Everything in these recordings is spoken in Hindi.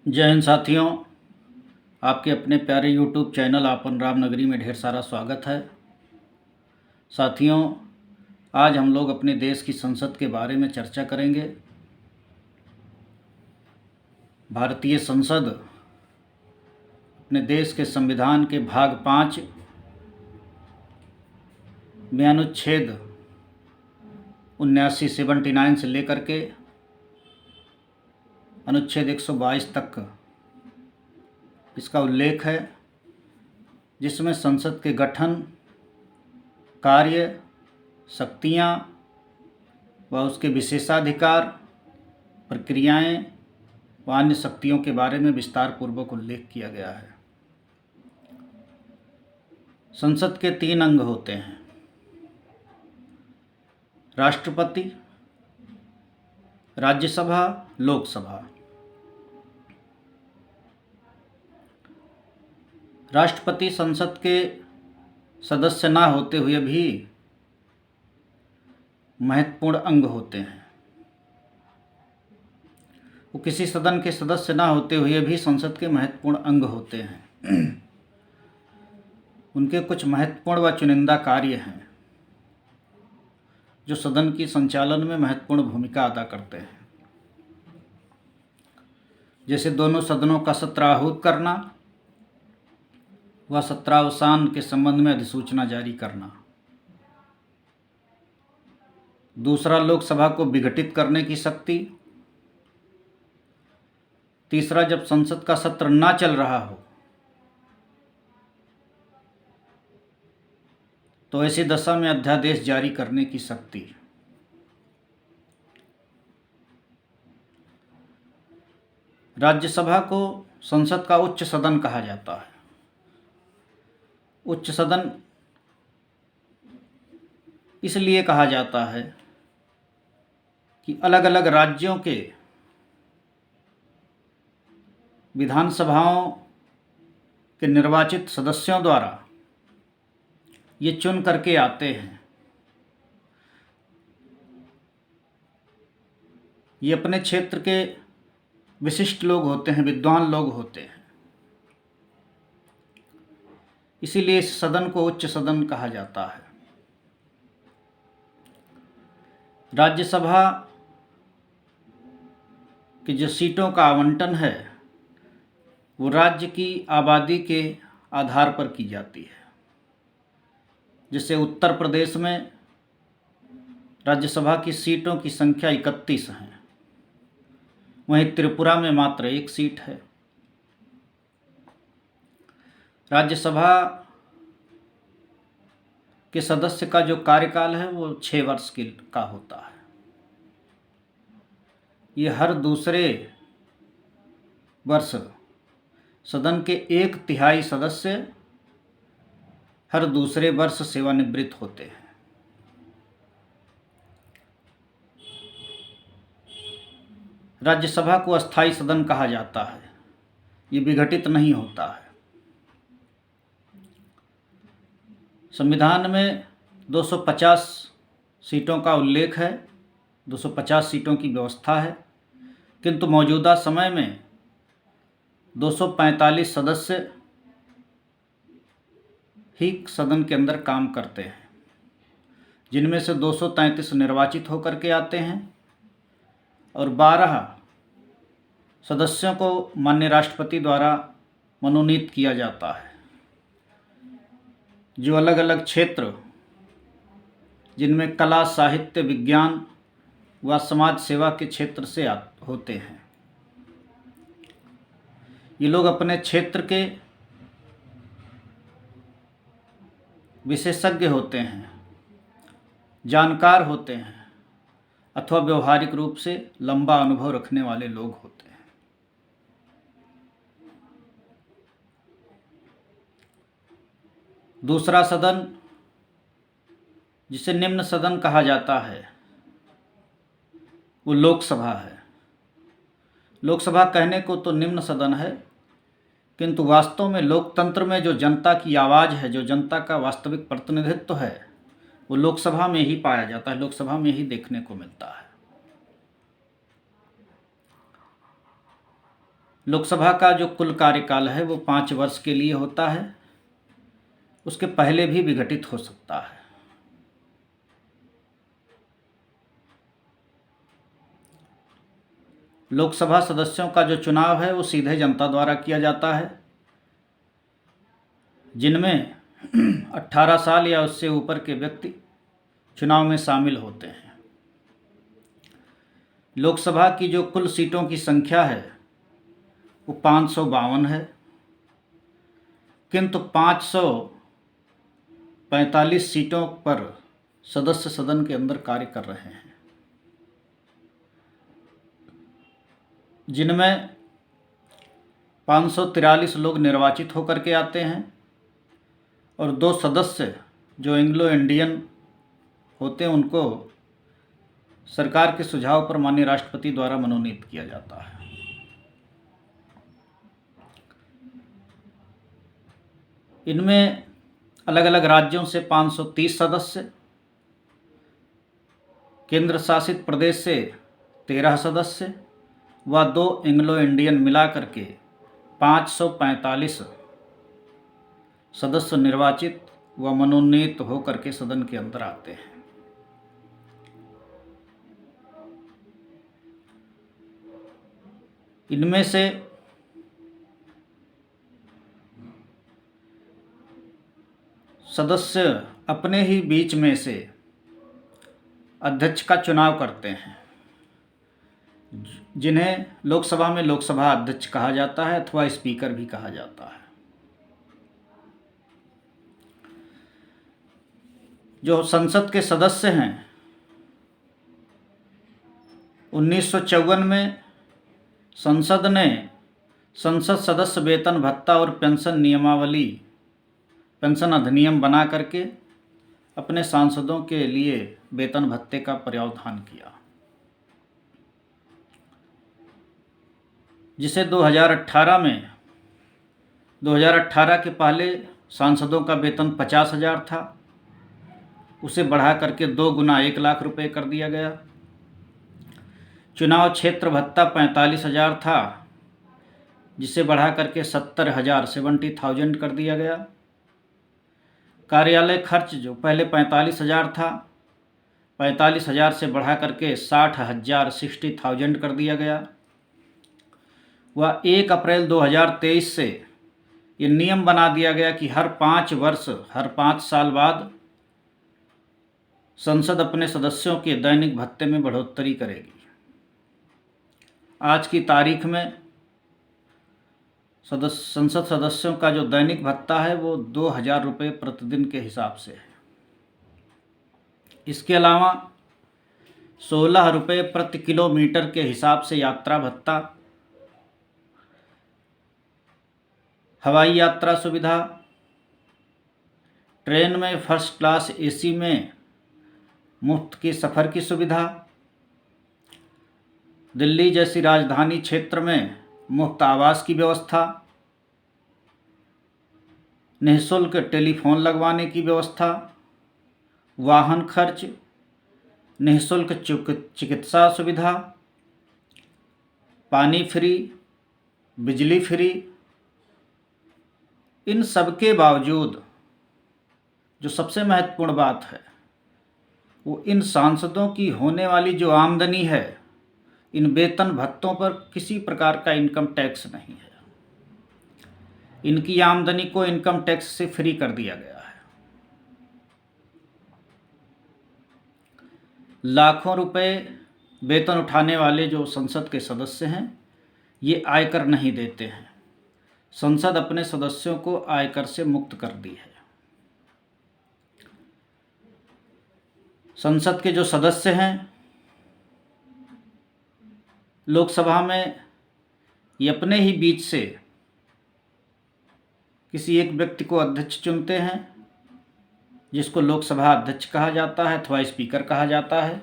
जय हिंद साथियों। आपके अपने प्यारे YouTube चैनल आपन रामनगरी में ढेर सारा स्वागत है। साथियों, आज हम लोग अपने देश की संसद के बारे में चर्चा करेंगे। भारतीय संसद अपने देश के संविधान के भाग 5 में अनुच्छेद 79 से लेकर के अनुच्छेद 122 तक इसका उल्लेख है, जिसमें संसद के गठन, कार्य, शक्तियाँ व उसके विशेषाधिकार, प्रक्रियाएं व अन्य शक्तियों के बारे में विस्तार पूर्वक उल्लेख किया गया है। संसद के 3 अंग होते हैं: राष्ट्रपति, राज्यसभा, लोकसभा। राष्ट्रपति संसद के सदस्य ना होते हुए भी महत्वपूर्ण अंग होते हैं। वो किसी सदन के सदस्य ना होते हुए भी संसद के महत्वपूर्ण अंग होते हैं। उनके कुछ महत्वपूर्ण व चुनिंदा कार्य हैं जो सदन की संचालन में महत्वपूर्ण भूमिका अदा करते हैं, जैसे दोनों सदनों का सत्र आहूत करना व सत्रावसान के संबंध में अधिसूचना जारी करना। दूसरा, लोकसभा को विघटित करने की शक्ति। तीसरा, जब संसद का सत्र ना चल रहा हो तो ऐसी दशा में अध्यादेश जारी करने की शक्ति। राज्यसभा को संसद का उच्च सदन कहा जाता है। उच्च सदन इसलिए कहा जाता है कि अलग अलग राज्यों के विधानसभाओं के निर्वाचित सदस्यों द्वारा ये चुन करके आते हैं। ये अपने क्षेत्र के विशिष्ट लोग होते हैं, विद्वान लोग होते हैं। इसीलिए इस सदन को उच्च सदन कहा जाता है। राज्यसभा की जो सीटों का आवंटन है वो राज्य की आबादी के आधार पर की जाती है। जैसे उत्तर प्रदेश में राज्यसभा की सीटों की संख्या 31 है, वहीं त्रिपुरा में मात्र 1 सीट है। राज्यसभा के सदस्य का जो कार्यकाल है वो 6 वर्ष का होता है। ये हर दूसरे वर्ष सदन के 1/3 सदस्य हर दूसरे वर्ष सेवानिवृत्त होते हैं। राज्यसभा को अस्थायी सदन कहा जाता है। ये विघटित नहीं होता है। संविधान में 250 सीटों का उल्लेख है, 250 सीटों की व्यवस्था है, किंतु मौजूदा समय में 245 सदस्य ही सदन के अंदर काम करते हैं, जिनमें से 233 निर्वाचित होकर के आते हैं और 12 सदस्यों को माननीय राष्ट्रपति द्वारा मनोनीत किया जाता है, जो अलग अलग क्षेत्र जिनमें कला, साहित्य, विज्ञान व समाज सेवा के क्षेत्र से होते हैं। ये लोग अपने क्षेत्र के विशेषज्ञ होते हैं, जानकार होते हैं अथवा व्यवहारिक रूप से लंबा अनुभव रखने वाले लोग होते हैं। दूसरा सदन, जिसे निम्न सदन कहा जाता है, वो लोकसभा है। लोकसभा कहने को तो निम्न सदन है, किंतु वास्तव में लोकतंत्र में जो जनता की आवाज़ है, जो जनता का वास्तविक प्रतिनिधित्व है, वो लोकसभा में ही पाया जाता है, लोकसभा में ही देखने को मिलता है। लोकसभा का जो कुल कार्यकाल है वो 5 वर्ष के लिए होता है, उसके पहले भी विघटित हो सकता है। लोकसभा सदस्यों का जो चुनाव है वो सीधे जनता द्वारा किया जाता है, जिनमें 18 साल या उससे ऊपर के व्यक्ति चुनाव में शामिल होते हैं। लोकसभा की जो कुल सीटों की संख्या है वो 552 है, किंतु 545 सीटों पर सदस्य सदन के अंदर कार्य कर रहे हैं, जिनमें 543 लोग निर्वाचित होकर के आते हैं और 2 सदस्य जो एंग्लो इंडियन होते हैं उनको सरकार के सुझाव पर माननीय राष्ट्रपति द्वारा मनोनीत किया जाता है। इनमें अलग अलग राज्यों से 530 सदस्य, केंद्र शासित प्रदेश से 13 सदस्य व 2 एंग्लो इंडियन मिला करके 545 सदस्य निर्वाचित व मनोनीत होकर के सदन के अंदर आते हैं। इनमें से सदस्य अपने ही बीच में से अध्यक्ष का चुनाव करते हैं, जिन्हें लोकसभा में लोकसभा अध्यक्ष कहा जाता है अथवा स्पीकर भी कहा जाता है। जो संसद के सदस्य हैं, 1954 में संसद ने संसद सदस्य वेतन भत्ता और पेंशन अधिनियम बना करके अपने सांसदों के लिए वेतन भत्ते का प्रावधान किया, जिसे 2018 के पहले सांसदों का वेतन 50,000 था, उसे बढ़ा करके 2 गुना 1 लाख रुपए कर दिया गया। चुनाव क्षेत्र भत्ता 45,000 था, जिसे बढ़ा करके 70,000 कर दिया गया। कार्यालय खर्च जो पहले 45,000 था, 45,000 से बढ़ा करके 60,000 कर दिया गया। वह 1 अप्रैल 2023 से ये नियम बना दिया गया कि हर 5 साल बाद संसद अपने सदस्यों के दैनिक भत्ते में बढ़ोतरी करेगी। आज की तारीख में संसद सदस्यों का जो दैनिक भत्ता है वो 2,000 रुपये प्रतिदिन के हिसाब से है। इसके अलावा 16 रुपये प्रति किलोमीटर के हिसाब से यात्रा भत्ता, हवाई यात्रा सुविधा, ट्रेन में फर्स्ट क्लास एसी में मुफ्त की सफ़र की सुविधा, दिल्ली जैसी राजधानी क्षेत्र में मुफ्त आवास की व्यवस्था, निःशुल्क टेलीफोन लगवाने की व्यवस्था, वाहन खर्च, निःशुल्क चिकित्सा सुविधा, पानी फ्री, बिजली फ्री। इन सब के बावजूद जो सबसे महत्वपूर्ण बात है वो इन सांसदों की होने वाली जो आमदनी है, इन वेतन भत्तों पर किसी प्रकार का इनकम टैक्स नहीं है। इनकी आमदनी को इनकम टैक्स से फ्री कर दिया गया है। लाखों रुपए वेतन उठाने वाले जो संसद के सदस्य हैं, ये आयकर नहीं देते हैं। संसद अपने सदस्यों को आयकर से मुक्त कर दी है। संसद के जो सदस्य हैं, लोकसभा में ये अपने ही बीच से किसी एक व्यक्ति को अध्यक्ष चुनते हैं, जिसको लोकसभा अध्यक्ष कहा जाता है अथवा स्पीकर कहा जाता है।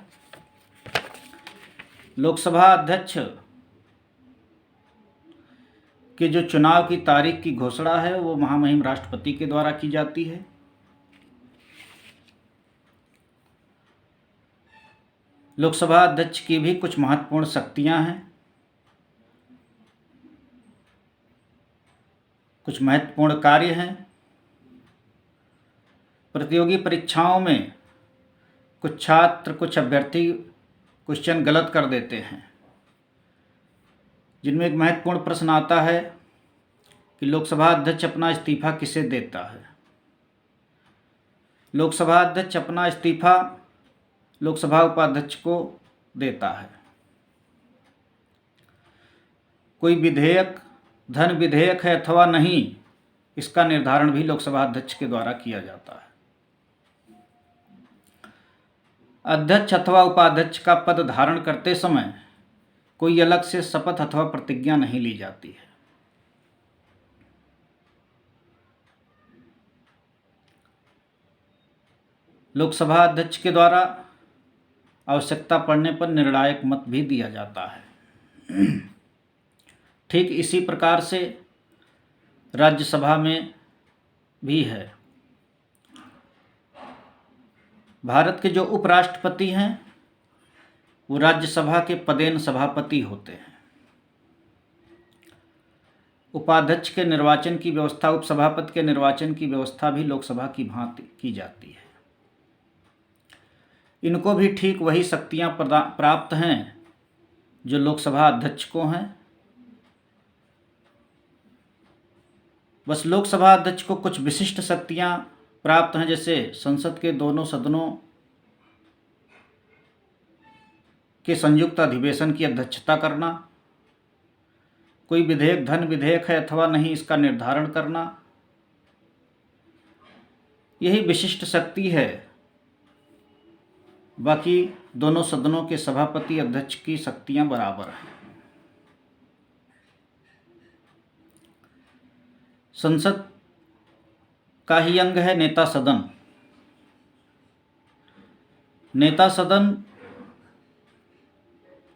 लोकसभा अध्यक्ष के जो चुनाव की तारीख की घोषणा है वो महामहिम राष्ट्रपति के द्वारा की जाती है। लोकसभा अध्यक्ष की भी कुछ महत्वपूर्ण शक्तियां हैं। कुछ महत्वपूर्ण कार्य हैं। प्रतियोगी परीक्षाओं में कुछ छात्र, कुछ अभ्यर्थी क्वेश्चन गलत कर देते हैं, जिनमें एक महत्वपूर्ण प्रश्न आता है कि लोकसभा अध्यक्ष अपना इस्तीफा किसे देता है। लोकसभा अध्यक्ष अपना इस्तीफा लोकसभा उपाध्यक्ष को देता है। कोई विधेयक धन विधेयक है अथवा नहीं, इसका निर्धारण भी लोकसभा अध्यक्ष के द्वारा किया जाता है। अध्यक्ष अथवा उपाध्यक्ष का पद धारण करते समय कोई अलग से शपथ अथवा प्रतिज्ञा नहीं ली जाती है। लोकसभा अध्यक्ष के द्वारा आवश्यकता पड़ने पर निर्णायक मत भी दिया जाता है। ठीक इसी प्रकार से राज्यसभा में भी है। भारत के जो उपराष्ट्रपति हैं वो राज्यसभा के पदेन सभापति होते हैं। उपाध्यक्ष के निर्वाचन की व्यवस्था, उपसभापति के निर्वाचन की व्यवस्था भी लोकसभा की भांति की जाती है। इनको भी ठीक वही शक्तियां प्राप्त हैं जो लोकसभा अध्यक्ष को हैं। बस लोकसभा अध्यक्ष को कुछ विशिष्ट शक्तियां प्राप्त हैं, जैसे संसद के दोनों सदनों के संयुक्त अधिवेशन की अध्यक्षता करना, कोई विधेयक धन विधेयक है अथवा नहीं, इसका निर्धारण करना। यही विशिष्ट शक्ति है। बाकी दोनों सदनों के सभापति अध्यक्ष की शक्तियां बराबर हैं। संसद का ही अंग है नेता सदन। नेता सदन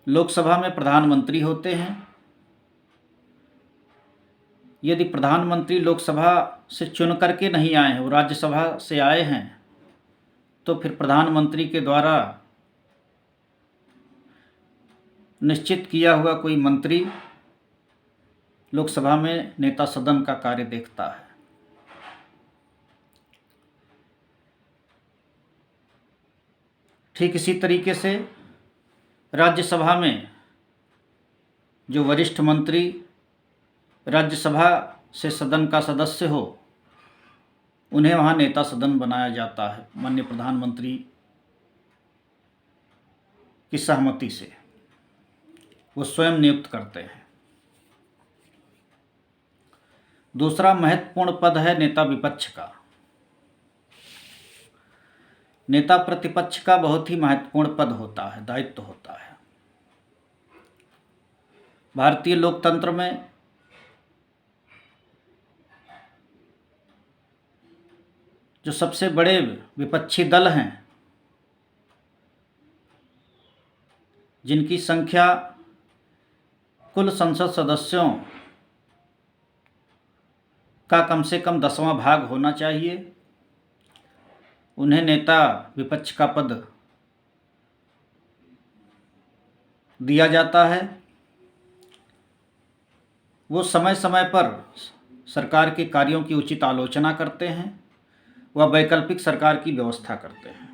लोकसभा में प्रधानमंत्री होते हैं। यदि प्रधानमंत्री लोकसभा से चुन करके नहीं आए हैं, वो राज्यसभा से आए हैं, तो फिर प्रधानमंत्री के द्वारा निश्चित किया हुआ कोई मंत्री लोकसभा में नेता सदन का कार्य देखता है। ठीक इसी तरीके से राज्यसभा में जो वरिष्ठ मंत्री राज्यसभा से सदन का सदस्य हो, उन्हें वहाँ नेता सदन बनाया जाता है माननीय प्रधानमंत्री की सहमति से। वो स्वयं नियुक्त करते हैं। दूसरा महत्वपूर्ण पद है नेता विपक्ष का। नेता प्रतिपक्ष का बहुत ही महत्वपूर्ण पद होता है, दायित्व होता है। भारतीय लोकतंत्र में जो सबसे बड़े विपक्षी दल हैं, जिनकी संख्या कुल संसद सदस्यों का कम से कम 10वां भाग होना चाहिए, उन्हें नेता विपक्ष का पद दिया जाता है। वो समय समय पर सरकार के कार्यों की उचित आलोचना करते हैं, वह वैकल्पिक सरकार की व्यवस्था करते हैं।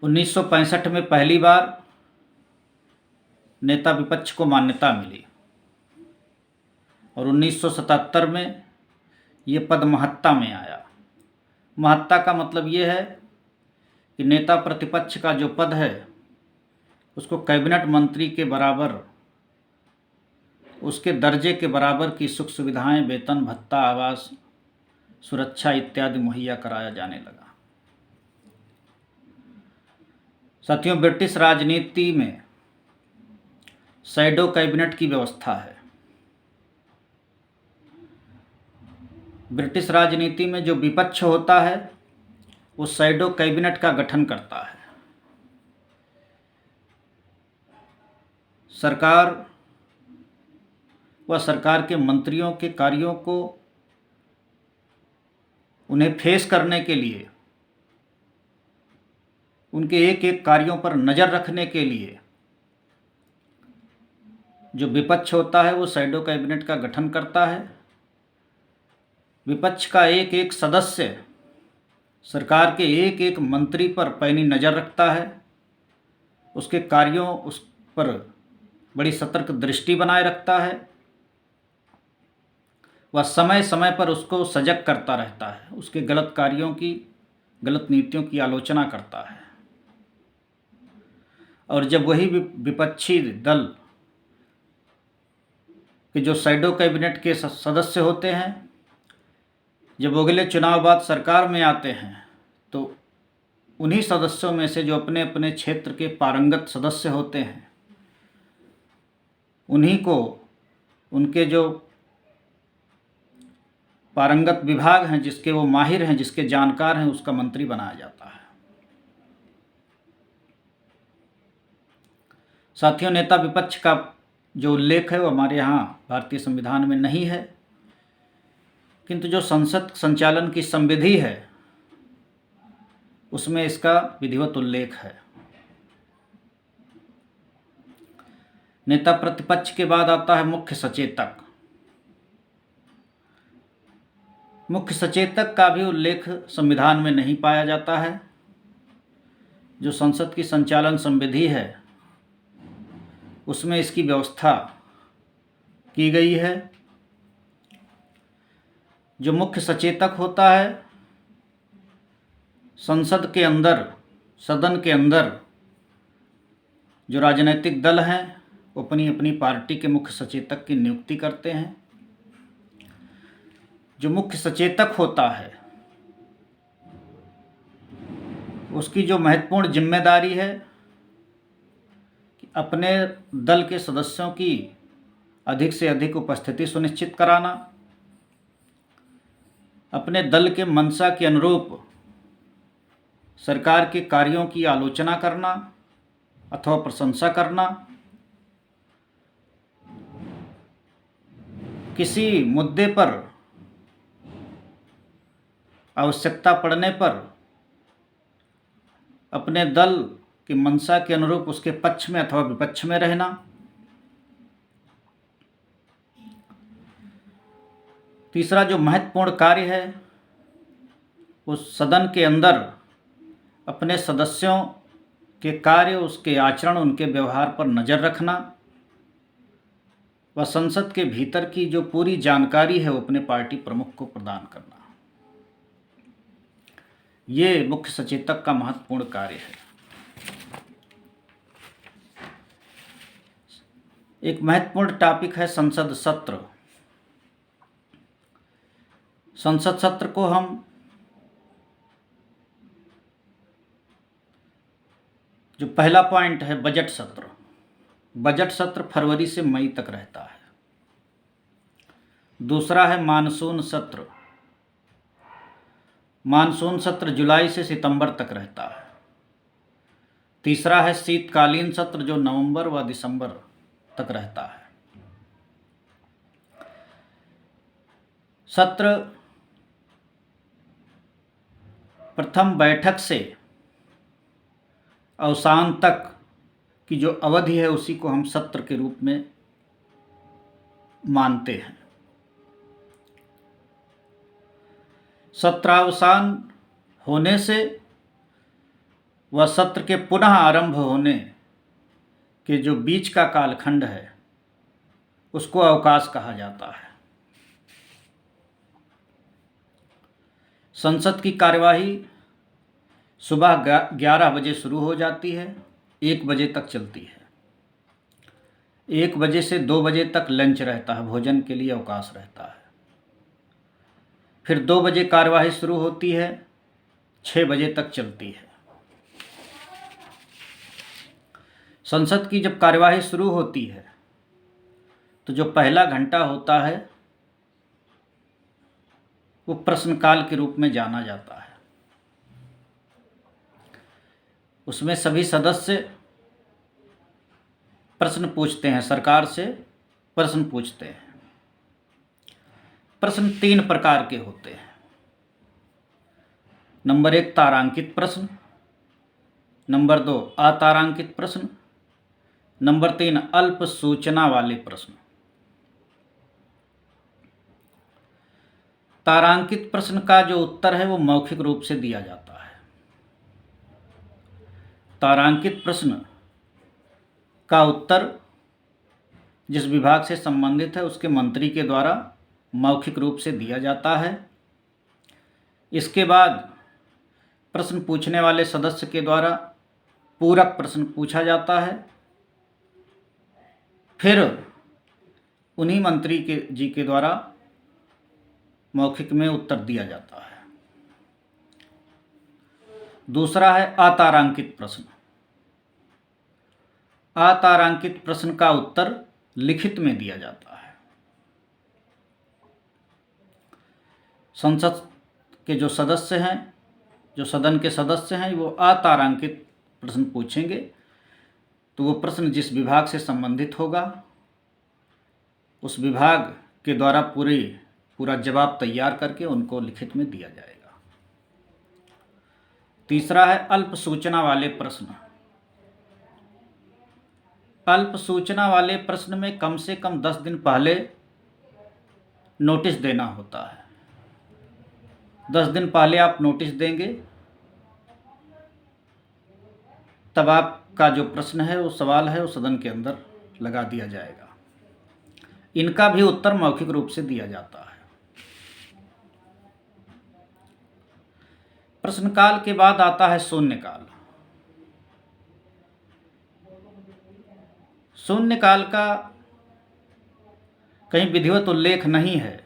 उन्नीस 1965 में पहली बार नेता विपक्ष को मान्यता मिली और 1977 में ये पद महत्ता में आया। महत्ता का मतलब ये है कि नेता प्रतिपक्ष का जो पद है उसको कैबिनेट मंत्री के बराबर, उसके दर्जे के बराबर की सुख सुविधाएं, वेतन भत्ता, आवास, सुरक्षा इत्यादि मुहैया कराया जाने लगा। साथियों, ब्रिटिश राजनीति में शैडो कैबिनेट की व्यवस्था है। ब्रिटिश राजनीति में जो विपक्ष होता है वो शैडो कैबिनेट का गठन करता है। सरकार व सरकार के मंत्रियों के कार्यों को उन्हें फेस करने के लिए, उनके एक एक कार्यों पर नज़र रखने के लिए जो विपक्ष होता है वो शैडो कैबिनेट का गठन करता है। विपक्ष का एक एक सदस्य सरकार के एक एक मंत्री पर पैनी नज़र रखता है, उसके कार्यों उस पर बड़ी सतर्क दृष्टि बनाए रखता है। वह समय समय पर उसको सजग करता रहता है, उसके गलत कार्यों की, गलत नीतियों की आलोचना करता है। और जब वही विपक्षी दल के जो शैडो कैबिनेट के सदस्य होते हैं, जब अगले चुनाव बाद सरकार में आते हैं तो उन्हीं सदस्यों में से जो अपने अपने क्षेत्र के पारंगत सदस्य होते हैं, उन्हीं को उनके जो पारंगत विभाग हैं, जिसके वो माहिर हैं, जिसके जानकार हैं, उसका मंत्री बनाया जाता है। साथियों, नेता विपक्ष का जो उल्लेख है वो हमारे यहाँ भारतीय संविधान में नहीं है, किंतु जो संसद संचालन की संविधि है उसमें इसका विधिवत उल्लेख है। नेता प्रतिपक्ष के बाद आता है मुख्य सचेतक। मुख्य सचेतक का भी उल्लेख संविधान में नहीं पाया जाता है। जो संसद की संचालन संविधि है उसमें इसकी व्यवस्था की गई है। जो मुख्य सचेतक होता है, संसद के अंदर, सदन के अंदर जो राजनीतिक दल हैं वो अपनी अपनी पार्टी के मुख्य सचेतक की नियुक्ति करते हैं। जो मुख्य सचेतक होता है उसकी जो महत्वपूर्ण जिम्मेदारी है कि अपने दल के सदस्यों की अधिक से अधिक उपस्थिति सुनिश्चित कराना, अपने दल के मंशा के अनुरूप सरकार के कार्यों की आलोचना करना अथवा प्रशंसा करना, किसी मुद्दे पर आवश्यकता पड़ने पर अपने दल की मंशा के अनुरूप उसके पक्ष में अथवा विपक्ष में रहना। तीसरा जो महत्वपूर्ण कार्य है उस सदन के अंदर अपने सदस्यों के कार्य, उसके आचरण, उनके व्यवहार पर नज़र रखना व संसद के भीतर की जो पूरी जानकारी है वो अपने पार्टी प्रमुख को प्रदान करना। ये मुख्य सचेतक का महत्वपूर्ण कार्य है। एक महत्वपूर्ण टॉपिक है संसद सत्र। संसद सत्र को हम जो पहला पॉइंट है बजट सत्र, बजट सत्र फरवरी से मई तक रहता है। दूसरा है मानसून सत्र, मानसून सत्र जुलाई से सितंबर तक रहता है। तीसरा है शीतकालीन सत्र जो नवंबर व दिसंबर तक रहता है। सत्र प्रथम बैठक से अवसान तक की जो अवधि है उसी को हम सत्र के रूप में मानते हैं। सत्रावसान होने से व सत्र के पुनः आरंभ होने के जो बीच का कालखंड है उसको अवकाश कहा जाता है। संसद की कार्यवाही सुबह 11 बजे शुरू हो जाती है, 1 बजे तक चलती है। 1 बजे से 2 बजे तक लंच रहता है, भोजन के लिए अवकाश रहता है। फिर 2 बजे कार्यवाही शुरू होती है, 6 बजे तक चलती है। संसद की जब कार्यवाही शुरू होती है तो जो पहला घंटा होता है वो प्रश्नकाल के रूप में जाना जाता है। उसमें सभी सदस्य प्रश्न पूछते हैं, सरकार से प्रश्न पूछते हैं। प्रश्न 3 प्रकार के होते हैं। नंबर 1 तारांकित प्रश्न, नंबर 2 अतारांकित प्रश्न, नंबर 3, अल्प सूचना वाले प्रश्न। तारांकित प्रश्न का जो उत्तर है वो मौखिक रूप से दिया जाता है। तारांकित प्रश्न का उत्तर जिस विभाग से संबंधित है उसके मंत्री के द्वारा मौखिक रूप से दिया जाता है। इसके बाद प्रश्न पूछने वाले सदस्य के द्वारा पूरक प्रश्न पूछा जाता है, फिर उन्हीं मंत्री जी के द्वारा मौखिक में उत्तर दिया जाता है। दूसरा है अतारांकित प्रश्न। अतारांकित प्रश्न का उत्तर लिखित में दिया जाता है। संसद के जो सदस्य हैं, जो सदन के सदस्य हैं, वो अतारांकित प्रश्न पूछेंगे तो वो प्रश्न जिस विभाग से संबंधित होगा उस विभाग के द्वारा पूरा जवाब तैयार करके उनको लिखित में दिया जाएगा। तीसरा है अल्प सूचना वाले प्रश्न। अल्प सूचना वाले प्रश्न में कम से कम 10 दिन पहले नोटिस देना होता है। 10 दिन पहले आप नोटिस देंगे तब आपका जो प्रश्न है, वो सवाल है, वो सदन के अंदर लगा दिया जाएगा। इनका भी उत्तर मौखिक रूप से दिया जाता है। प्रश्नकाल के बाद आता है शून्यकाल। शून्यकाल का कहीं विधिवत उल्लेख नहीं है,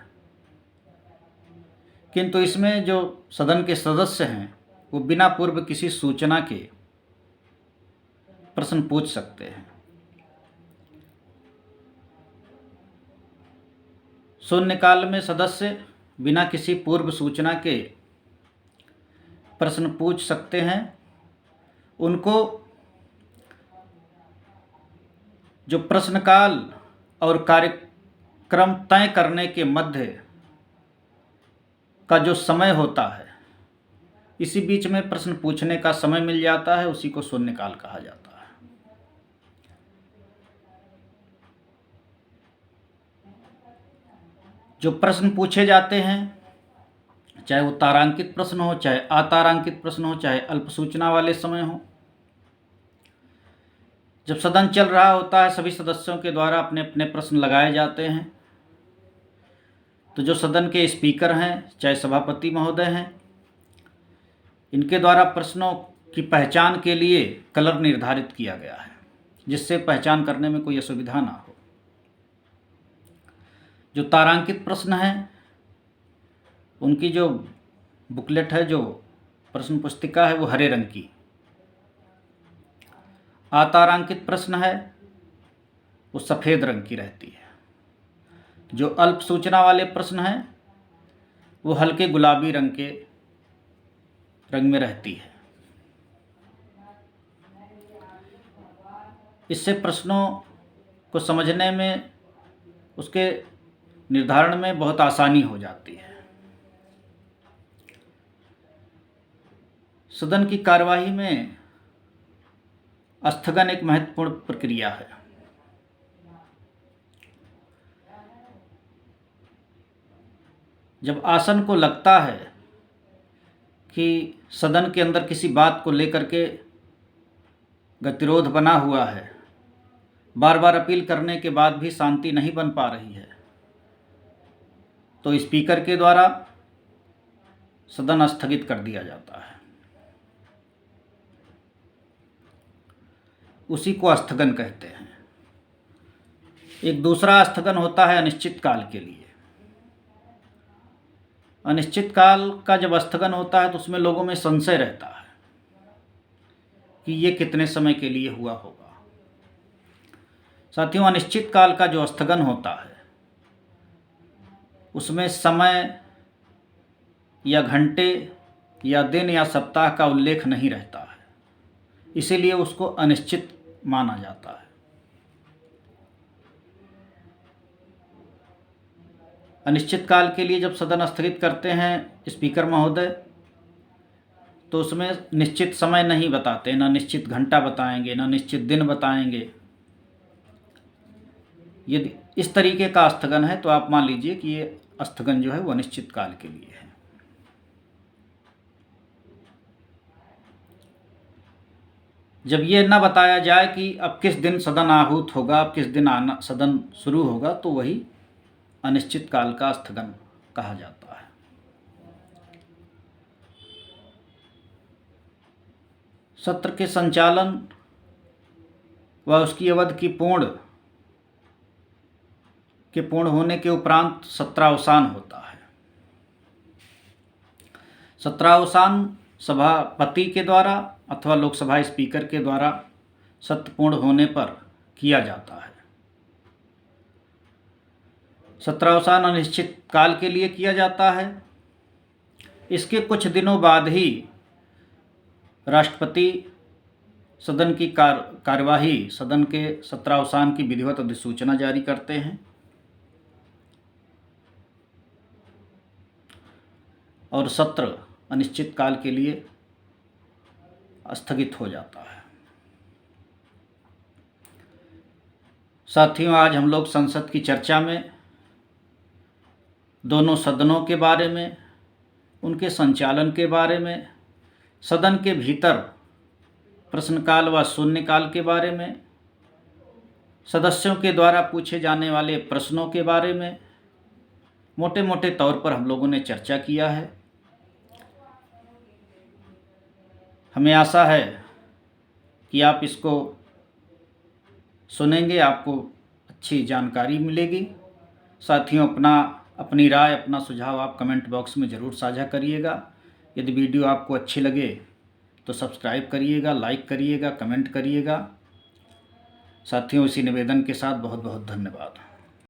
किंतु इसमें जो सदन के सदस्य हैं वो बिना पूर्व किसी सूचना के प्रश्न पूछ सकते हैं। शून्यकाल में सदस्य बिना किसी पूर्व सूचना के प्रश्न पूछ सकते हैं। उनको जो प्रश्नकाल और कार्यक्रम तय करने के मध्य का जो समय होता है, इसी बीच में प्रश्न पूछने का समय मिल जाता है, उसी को शून्यकाल कहा जाता है। जो प्रश्न पूछे जाते हैं, चाहे वो तारांकित प्रश्न हो, चाहे अतारांकित प्रश्न हो, चाहे अल्प सूचना वाले समय हो, जब सदन चल रहा होता है सभी सदस्यों के द्वारा अपने अपने प्रश्न लगाए जाते हैं। तो जो सदन के स्पीकर हैं, चाहे सभापति महोदय हैं, इनके द्वारा प्रश्नों की पहचान के लिए कलर निर्धारित किया गया है, जिससे पहचान करने में कोई असुविधा ना हो। जो तारांकित प्रश्न हैं उनकी जो बुकलेट है, जो प्रश्न पुस्तिका है, वो हरे रंग की। अतारांकित प्रश्न है वो सफ़ेद रंग की रहती है। जो अल्प सूचना वाले प्रश्न हैं वो हल्के गुलाबी रंग में रहती है। इससे प्रश्नों को समझने में, उसके निर्धारण में बहुत आसानी हो जाती है। सदन की कार्यवाही में स्थगन एक महत्वपूर्ण प्रक्रिया है। जब आसन को लगता है कि सदन के अंदर किसी बात को लेकर के गतिरोध बना हुआ है, बार बार अपील करने के बाद भी शांति नहीं बन पा रही है, तो स्पीकर के द्वारा सदन स्थगित कर दिया जाता है। उसी को स्थगन कहते हैं। एक दूसरा स्थगन होता है अनिश्चित काल के लिए। अनिश्चित काल का जब स्थगन होता है तो उसमें लोगों में संशय रहता है कि ये कितने समय के लिए हुआ होगा। साथियों, अनिश्चित काल का जो स्थगन होता है उसमें समय या घंटे या दिन या सप्ताह का उल्लेख नहीं रहता है, इसीलिए उसको अनिश्चित माना जाता है। अनिश्चित काल के लिए जब सदन स्थगित करते हैं स्पीकर महोदय, तो उसमें निश्चित समय नहीं बताते, ना निश्चित घंटा बताएंगे, ना निश्चित दिन बताएंगे, यदि इस तरीके का स्थगन है तो आप मान लीजिए कि ये स्थगन जो है वो अनिश्चित काल के लिए है। जब ये न बताया जाए कि अब किस दिन सदन आहूत होगा, अब किस दिन सदन शुरू होगा, तो वही अनिश्चित काल का स्थगन कहा जाता है। सत्र के संचालन व उसकी अवधि की पूर्ण होने के उपरांत सत्रावसान होता है। सत्रावसान सभापति के द्वारा अथवा लोकसभा स्पीकर के द्वारा सत्र पूर्ण होने पर किया जाता है। सत्रावसान अनिश्चित काल के लिए किया जाता है। इसके कुछ दिनों बाद ही राष्ट्रपति सदन की कार्यवाही, सदन के सत्रावसान की विधिवत अधिसूचना जारी करते हैं और सत्र अनिश्चित काल के लिए स्थगित हो जाता है। साथियों, आज हम लोग संसद की चर्चा में दोनों सदनों के बारे में, उनके संचालन के बारे में, सदन के भीतर प्रश्नकाल व शून्यकाल के बारे में, सदस्यों के द्वारा पूछे जाने वाले प्रश्नों के बारे में मोटे मोटे तौर पर हम लोगों ने चर्चा किया है। हमें आशा है कि आप इसको सुनेंगे, आपको अच्छी जानकारी मिलेगी। साथियों, अपनी राय, अपना सुझाव आप कमेंट बॉक्स में ज़रूर साझा करिएगा। यदि वीडियो आपको अच्छी लगे तो सब्सक्राइब करिएगा, लाइक करिएगा, कमेंट करिएगा। साथियों, इसी निवेदन के साथ बहुत बहुत धन्यवाद।